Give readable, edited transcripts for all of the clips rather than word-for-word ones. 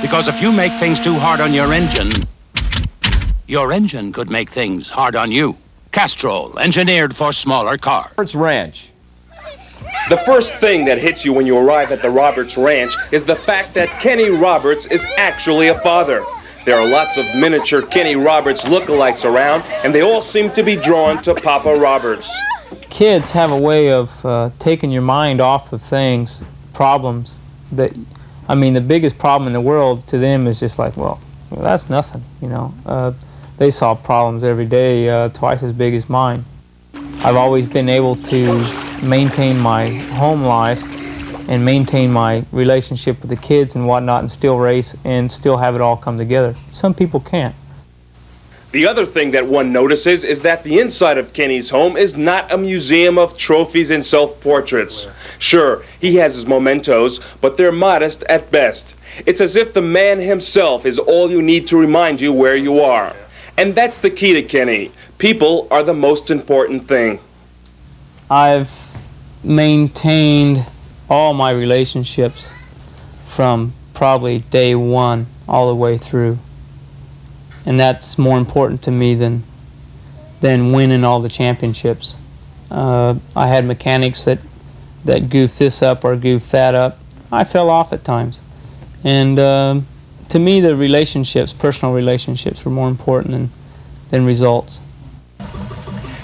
Because if you make things too hard on your engine could make things hard on you. Castrol, engineered for smaller cars. Roberts Ranch. The first thing that hits you when you arrive at the Roberts Ranch is the fact that Kenny Roberts is actually a father. There are lots of miniature Kenny Roberts lookalikes around, and they all seem to be drawn to Papa Roberts. Kids have a way of taking your mind off of things, problems that, I mean, the biggest problem in the world to them is just like, well that's nothing, you know. They solve problems every day, twice as big as mine. I've always been able to maintain my home life and maintain my relationship with the kids and whatnot and still race and still have it all come together. Some people can't. The other thing that one notices is that the inside of Kenny's home is not a museum of trophies and self-portraits. Sure, he has his mementos, but they're modest at best. It's as if the man himself is all you need to remind you where you are. And that's the key to Kenny. People are the most important thing. I've maintained all my relationships from probably day one all the way through. And that's more important to me than winning all the championships. I had mechanics that goofed this up or goofed that up. I fell off at times. And to me, the relationships, personal relationships, were more important than results.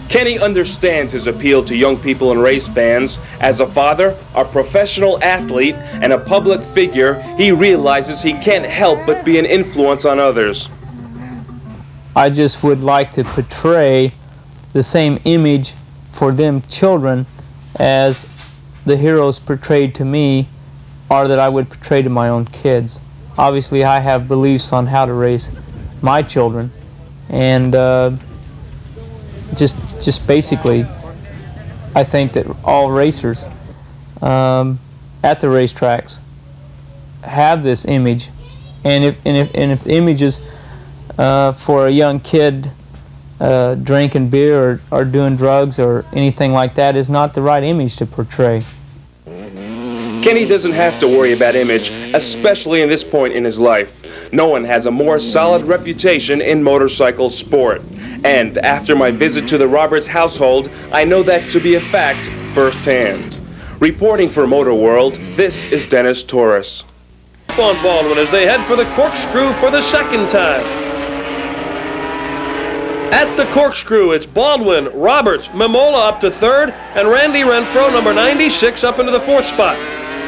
Kenny understands his appeal to young people and race fans. As a father, a professional athlete, and a public figure, he realizes he can't help but be an influence on others. I just would like to portray the same image for them children as the heroes portrayed to me or that I would portray to my own kids. Obviously, I have beliefs on how to raise my children, and just basically, I think that all racers at the racetracks have this image, and if the image is for a young kid drinking beer or doing drugs or anything like that, is not the right image to portray. Kenny doesn't have to worry about image, especially in this point in his life. No one has a more solid reputation in motorcycle sport. And after my visit to the Roberts household, I know that to be a fact firsthand. Reporting for Motor World, this is Dennis Torres. On Baldwin as they head for the Corkscrew for the second time. At the Corkscrew, it's Baldwin, Roberts, Memola up to third, and Randy Renfro, number 96, up into the fourth spot.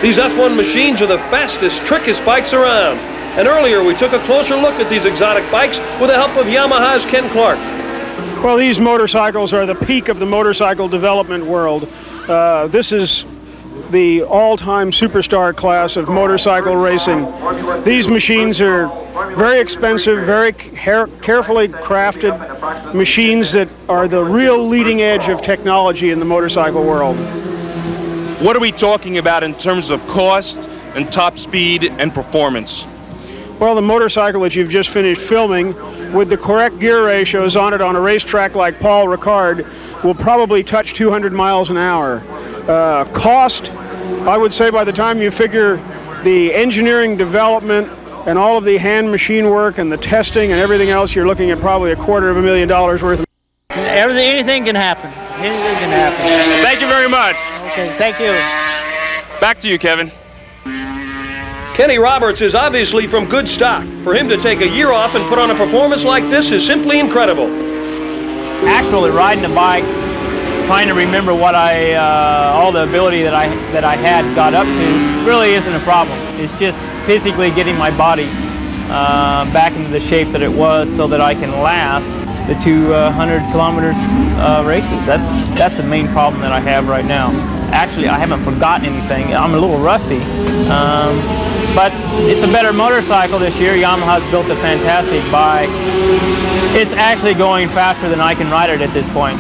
These F1 machines are the fastest, trickiest bikes around. And earlier we took a closer look at these exotic bikes with the help of Yamaha's Ken Clark. Well, these motorcycles are the peak of the motorcycle development world. This is the all-time superstar class of motorcycle racing. These machines are very expensive, very carefully crafted machines that are the real leading edge of technology in the motorcycle world. What are we talking about in terms of cost and top speed and performance? Well, the motorcycle that you've just finished filming, with the correct gear ratios on it on a racetrack like Paul Ricard, will probably touch 200 miles an hour. Cost, I would say by the time you figure the engineering development and all of the hand machine work and the testing and everything else, you're looking at probably $250,000 worth of. Anything can happen. Anything can happen. Thank you very much. Okay, thank you. Back to you, Kevin. Kenny Roberts is obviously from good stock. For him to take a year off and put on a performance like this is simply incredible. Actually, riding a bike, trying to remember what all the ability that I had got up to really isn't a problem. It's just physically getting my body back into the shape that it was so that I can last the 200 kilometers races. That's the main problem that I have right now. Actually, I haven't forgotten anything. I'm a little rusty, but it's a better motorcycle this year. Yamaha's built a fantastic bike. It's actually going faster than I can ride it at this point.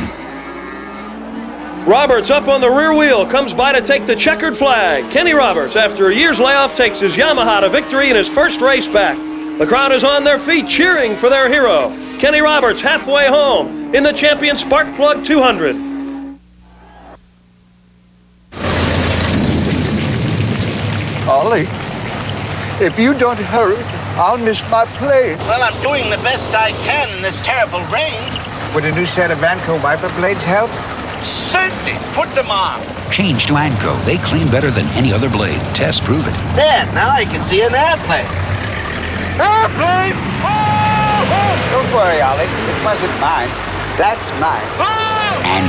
Roberts up on the rear wheel, comes by to take the checkered flag. Kenny Roberts, after a year's layoff, takes his Yamaha to victory in his first race back. The crowd is on their feet cheering for their hero. Kenny Roberts halfway home in the Champion Sparkplug 200. Ollie, if you don't hurry, I'll miss my plane. Well, I'm doing the best I can in this terrible rain. Would a new set of Vanco wiper blades help? Certainly. Put them on. Change to Anco. They clean better than any other blade. Tests prove it. There, now I can see an airplane. Airplane! Don't worry, Ollie. It wasn't mine. That's mine. And